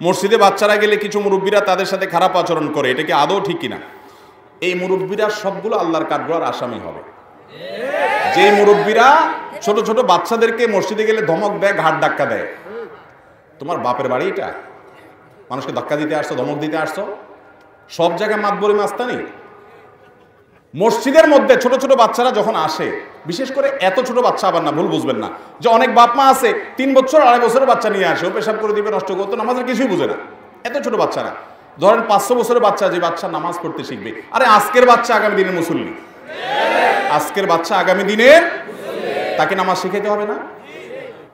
মসজিদে বাচ্চারা গেলে কিছু মুরব্বীরা তাদের সাথে খারাপ আচরণ করে, এটা কি আদৌ ঠিক কিনা? এই মুরব্বীরা সবগুলো আল্লাহর কাঠগড়ার আসামি হবে। যে মুরব্বীরা ছোট ছোট বাচ্চাদেরকে মসজিদে গেলে ধমক দেয়, ঘাট ধাক্কা দেয়, তোমার বাপের বাড়ি এটা? মানুষকে ধাক্কা দিতে আসছো, ধমক দিতে আসছো? সব জায়গায় মাতবরি মাস্তানি। মসজিদের মধ্যে ছোট ছোট বাচ্চারা যখন আসে, বিশেষ করে এত ছোট বাচ্চা আবার না, ভুল বুঝবেন না, যে অনেক বাপ মা আছে 3 বছর 2.5 বছরের বাচ্চা নিয়ে আসে, ও পেশাব করে দিবে, নষ্ট করতো, নামাজের কিছুই বুঝে না। এত ছোট বাচ্চা না, ধরেন 500 বছরের বাচ্চা, যে বাচ্চা নামাজ পড়তে শিখবে। আরে আজকের বাচ্চা আগামী দিনের মুসল্লি, আজকের বাচ্চা আগামী দিনের, তাকে নামাজ শিখাতে হবে না?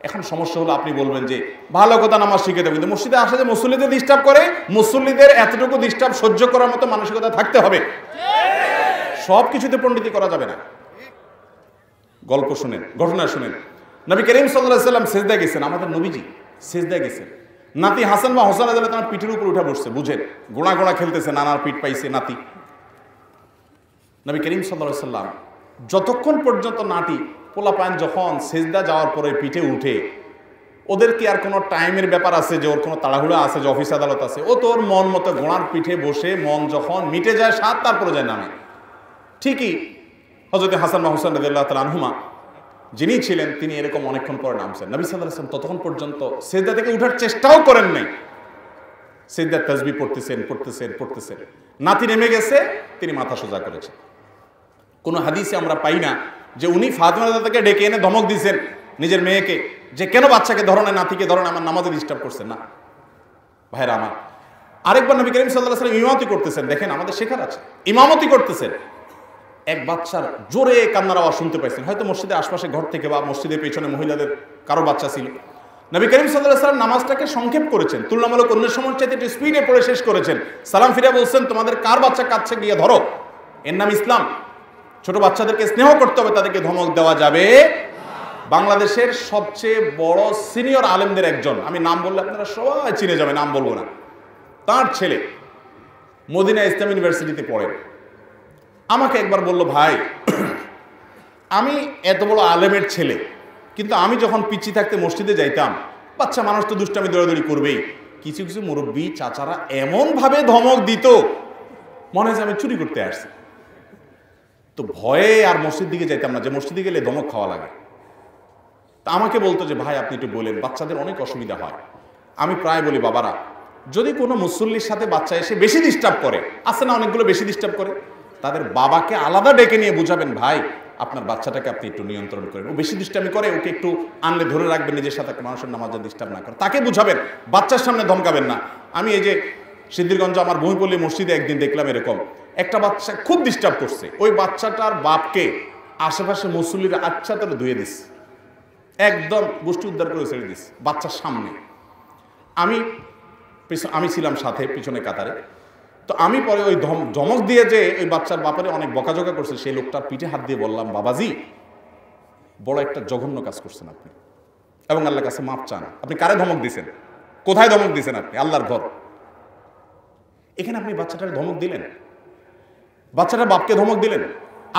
এখন সমস্যা হলো, আপনি বলবেন যে ভালো কথা, নামাজ শিখে দেবে, কিন্তু মসজিদে আসে যে মুসল্লিদের ডিস্টার্ব করে, মুসল্লিদের এতটুকু ডিস্টার্ব সহ্য করার মতো মানসিকতা থাকতে হবে। সব কিছুতে পণ্ডিতি করা যাবে না। গল্প শুনেন, ঘটনা শুনেন। নবী করিম সাল্লাল্লাহু আলাইহি ওয়াসাল্লাম সিজদায় গেছেন, আমাদের নবীজি সিজদায় গেছেন, নাতি হাসান বা হোসেন রাদিয়াল্লাহু তাআলা পিঠের উপর উঠে বসছে, বুঝেন, গোড়া গোড়া খেলতেছে, নানার পিঠ পাইছে নাতি। নবী করিম সাল্লাল্লাহু আলাইহি ওয়াসাল্লাম যতক্ষণ পর্যন্ত নাতি পোলাপান যখন সিজদা যাওয়ার পরে পিঠে উঠে, ওদের কি আর কোনো টাইমের ব্যাপার আছে যে ওর কোনো তাড়াহুড়া আছে যে অফিস আদালত আছে? ও তোর মন মতো ঘোড়ার পিঠে বসে মন যখন মিটে যায় সাত, তারপরে যায় নামে। ঠিকই হযরত হাসান বা হোসেন রাদিয়াল্লাহু তাআলা আনহুমা যিনি ছিলেন, তিনি এরকম অনেকক্ষণ পরে নামছেন। নবী সাল্লাল্লাহু আলাইহি ওয়াসাল্লাম ততক্ষণ পর্যন্ত সিজদা থেকে উঠার চেষ্টাও করেন নাই। সিজদার তাসবিহ পড়তেছেন পড়তেছেন পড়তেছেন, নাতি নেমে গেছে, তিনি মাথা সোজা করেছেন। কোনো হাদিসে আমরা পাই না যে উনি ফাতিমা রাদিয়াল্লাহু তাআলাকে ডেকে এনে ধমক দিয়েছেন নিজের মেয়েকে, যে কেন বাচ্চাকে ধরো না, নাতিকে ধরো না, আমার নামাজে ডিস্টার্ব করছে না। ভাইরা আমার, আরেকবার নবী করিম সাল্লাল্লাহু আলাইহি ওয়াসাল্লাম ইমামতি করতেছেন, দেখেন আমাদের শেখার আছে, ইমামতি করতেছেন, এক বাচ্চার জোরে কান্নার আওয়াজ শুনতে পাইছেন, হয়তো মসজিদের আশপাশে ঘর থেকে বা মসজিদের পেছনে মহিলাদের কারো বাচ্চা ছিল। নবী করিম সাল্লাল্লাহু আলাইহি ওয়াসাল্লাম নামাজটাকে সংক্ষেপ করেছেন, তুলনামূলক অন্য সময়ের চাইতে একটু স্পিডে পড়ে শেষ করেছেন। সালাম ফিরে বলছেন, তোমাদের কার বাচ্চা কাছে গিয়ে ধরো, এর নাম ইসলাম। ছোট বাচ্চাদেরকে স্নেহ করতে হবে, তাদেরকে ধমক দেওয়া যাবে। বাংলাদেশের সবচেয়ে বড় সিনিয়র আলেমদের একজন, আমি নাম বললে আপনারা সবাই চিনে যাবে, নাম বলবো না, তার ছেলে মদিনা ইসলাম ইউনিভার্সিটিতে পড়ে। আমাকে একবার বলল, ভাই আমি এত বড় আলেমের ছেলে, কিন্তু আমি যখন পিচ্ছি থাকতে মসজিদে যাইতাম, বাচ্চা মানুষ তো দুষ্টামি দৌড়াদৌড়ি করবেই, কিছু কিছু মুরব্বী চাচারা এমনভাবে ধমক দিত মনে হয় আমি চুরি করতে আসছি। তো ভয়ে আর মসজিদ দিকে যাইতাম না, যে মসজিদে গেলে ধমক খাওয়া লাগে। তা আমাকে বলতো যে ভাই আপনি একটু বলেন, বাচ্চাদের অনেক অসুবিধা হয়। আমি প্রায় বলি, বাবারা যদি কোনো মুসল্লির সাথে বাচ্চা এসে বেশি ডিস্টার্ব করে, আছে না অনেকগুলো বেশি ডিস্টার্ব করে, তাদের বাবাকে আলাদা ডেকে নিয়ে বুঝাবেন, ভাই আপনার বাচ্চাটাকে আপনি একটু নিয়ন্ত্রণ করেন, ও বেশি ডিস্টার্বি করে, ওকে একটু আনলে ধরে রাখবেন, নিজের সাথে মানুষের নামাজে ডিস্টার্ব না করে, তাকে বুঝাবেন, বাচ্চার সামনে ধমকাবেন না। আমি এই যে সিদ্ধিরগঞ্জ আমার বহিপল্লী মসজিদে একদিন দেখলাম এরকম একটা বাচ্চা খুব ডিস্টার্ব করছে, ওই বাচ্চাটার বাপকে আশেপাশে মুসল্লিরা আচ্ছা তাহলে ধুয়ে দিস, একদম গোষ্ঠী উদ্ধার করে ছেড়ে দিস বাচ্চার সামনে। আমি ছিলাম সাথে পিছনে কাতারে। তো আমি পরে ওই ধমক দিয়ে যে ওই বাচ্চার বাপারে অনেক বকাঝকা করছে, সেই লোকটার পিঠে হাত দিয়ে বললাম, বাবাজি বড় একটা জঘন্য কাজ করছেন আপনি, এবং আল্লাহর কাছে মাপ চান। আপনি কারে ধমক দিছেন? কোথায় ধমক দিছেন আপনি? আল্লাহর ঘর, এখানে আপনি বাচ্চাটার ধমক দিলেন, বাচ্চাটার বাপকে ধমক দিলেন।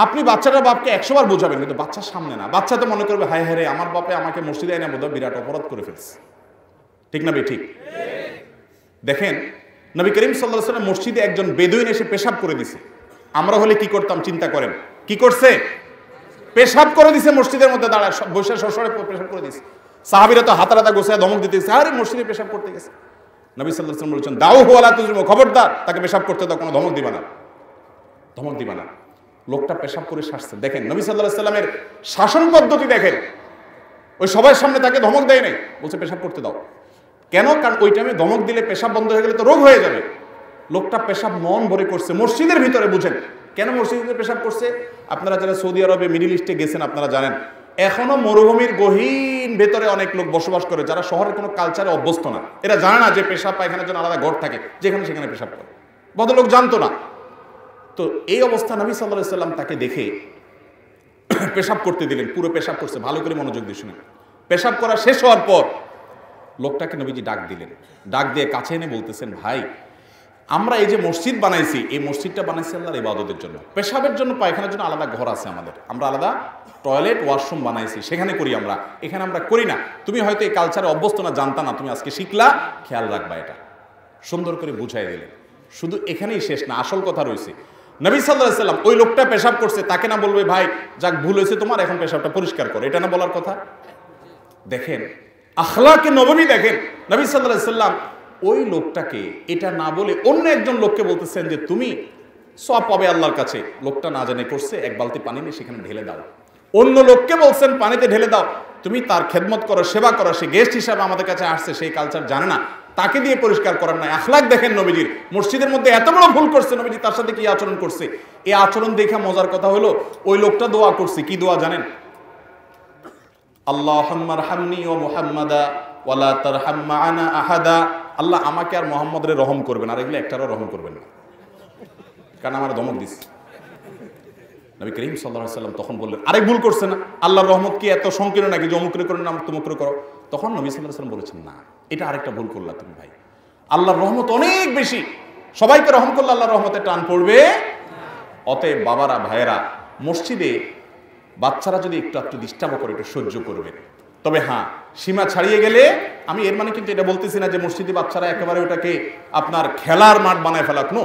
আপনি বাচ্চাটার বাপকে 100 বার বোঝাবেন, কিন্তু বাচ্চার সামনে না। বাচ্চা তো মনে করবে, হায় হায় রে, আমার বাপে আমাকে মসজিদে এনে বোধহয় বিরাট অপরাধ করে ফেলছে। ঠিক না ঠিক? দেখেন নবী করিম সাল্লাল্লাহু আলাইহি ওয়াসাল্লাম মসজিদে একজন বেদুইন এসে পেশাব করে দিছে। আমরা হলে কি করতাম চিন্তা করেন, কি করছে? পেশাব করে দিছে, মসজিদের মধ্যে দাঁড়ায় বসে সরসরে পেশাব করে দিছে। সাহাবীরা তো হাতারাতা গোছায় ধমক দিতেছে, আরে মসজিদে পেশাব করতে গেছে। নবী সাল্লাল্লাহু আলাইহি ওয়াসাল্লাম বলেছেন, দাও ওয়ালা তুজরিমু, খবরদার তাকে পেশাব করতে দাও, কোনো ধমক দিবা না, ধমক দিবা না। লোকটা পেশাব করে শাসছে। দেখেন নবী সাল্লাল্লাহু আলাইহি ওয়াসাল্লামের শাসন পদ্ধতি দেখেন, ওই সবার সামনে তাকে ধমক দেয় নাই, বলছে পেশাব করতে দাও। কেন? কারণ ওই টাইমে ধমক দিলে পেশাব বন্ধ হয়ে গেলে তো রোগ হয়ে যাবে। লোকটা পেশাব মন ভরে করছে মসজিদের ভিতরে। বুঝেন কেন মসজিদে পেশাব করছে? আপনারা যারা সৌদি আরবে, মিডিল ইস্টে গেছেন আপনারা জানেন, এখনো মরুভূমির গহীন ভেতরে অনেক লোক বসবাস করে যারা শহরের কোনো কালচারে অভ্যস্ত না। এরা জানে না যে পেশাব পায়খানার জন্য আলাদা ঘর থাকে, যেখানে সেখানে পেশাব করে। ভদ্রলোক জানতো না। তো এই অবস্থা নবী সাল্লাল্লাহু আলাইহি ওয়াসাল্লাম তাকে দেখে পেশাব করতে দিলেন। পুরো পেশাব করছে, ভালো করে মনোযোগ দিয়ে শুনেন। পেশাব করা শেষ হওয়ার পর লোকটাকে নবীজি ডাক দিলেন, ডাক দিয়ে কাছে এনে বলতেছেন, ভাই আমরা এই যে মসজিদ বানাইছি, এই মসজিদটা বানাইছি আল্লাহর ইবাদতের জন্য। পেশাবের জন্য পায়খানার জন্য আলাদা ঘর আছে আমাদের, আমরা আলাদা টয়লেট ওয়াশরুম বানাইছি, সেখানে করি আমরা, এখানে আমরা করি না। তুমি হয়তো এই কালচারে অভ্যস্ত না, জানতা না, তুমি আজকে শিখলা, খেয়াল রাখবা এটা। সুন্দর করে বুঝাই দিলেন। শুধু এখানেই শেষ না, আসল কথা রয়েছে। নবী সাল্লাল্লাহু আলাইহি সাল্লাম ওই লোকটা পেশাব করছে, তাকে না বলবে ভাই যাক ভুল হয়েছে তোমার, এখন পেশাবটা পরিষ্কার করো, এটা না বলার কথা? দেখেন আখলাকে নববী, দেখেন নবী সাল্লাল্লাহু আলাইহি সাল্লাম ওই লোকটাকে এটা না বলে অন্য একজন লোককে বলতেছেন যে তুমি সওয়াব পাবে আল্লাহর কাছে। লোকটা না জানে করছে, এক বালতি পানি নিয়ে সেখানে ঢেলে দাও। অন্য লোককে বলছেন পানিতে ঢেলে দাও, তুমি তার খেদমত করো, সেবা করো, সে গেস্ট হিসাবে আমাদের কাছে আসছে, সেই কালচার জানে না, তাকে দিয়ে পরিষ্কার করার নাই। আখলাক দেখেন নবীজির। মসজিদের মধ্যে এত বড় ভুল করছে নবীজি, তার সাথে কি আচরণ করছে। এই আচরণ দেখে মজার কথা হলো ওই লোকটা দোয়া করছে, কি দোয়া জানেন? আল্লাহুম্মা আরহামনি ওয়া মুহাম্মাদা ওয়া লা তারহাম মা'ানা আহাদা। আল্লাহ আমাকে আর মুহাম্মদের রহম করবেন, আর এগুলো একটারও রহম করবেন না, কারণ আমার ধমক দিচ্ছে। নবী করিম সাল্লাল্লাহু আলাইহি ওয়াসাল্লাম তখন বললেন আরেক ভুল করছে না, আল্লাহর রহমত কি এত সংকীর্ণ নাকি যে অমুক করে করো না তমুক করে করো? তখন নবী সাল্লাল্লাহু আলাইহি ওয়াসাল্লাম বলেছেন না, এটা আরেকটা ভুল করলা তুমি ভাই, আল্লাহর রহমত অনেক বেশি, সবাইকে রহম করলে আল্লাহর রহমতে টান পড়বে। অতএব বাবারা, ভাইয়েরা, মসজিদে বাচ্চারা যদি একটু একটু ডিস্টার্ব করে একটু সহ্য করবেন। তবে হ্যাঁ, সীমা ছাড়িয়ে গেলে, আমি এর মানে কিন্তু এটা বলতেছি না যে মসজিদে বাচ্চারা একেবারে ওটাকে আপনার খেলার মাঠ বানায় ফেলাক, নো,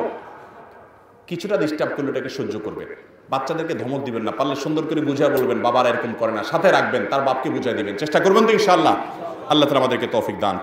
কিছুটা ডিস্টার্ব করলে ওটাকে সহ্য করবেন। বাচ্চাদেরকে ধমক দিবেন না, পারলে সুন্দর করে বুঝিয়ে বলবেন বাবারা এরকম করে না, সাথে রাখবেন, তার বাপকে বুঝিয়ে দিবেন, চেষ্টা করবেন তো ইনশাআল্লাহ। আল্লাহ তাআলা আমাদেরকে তৌফিক দান।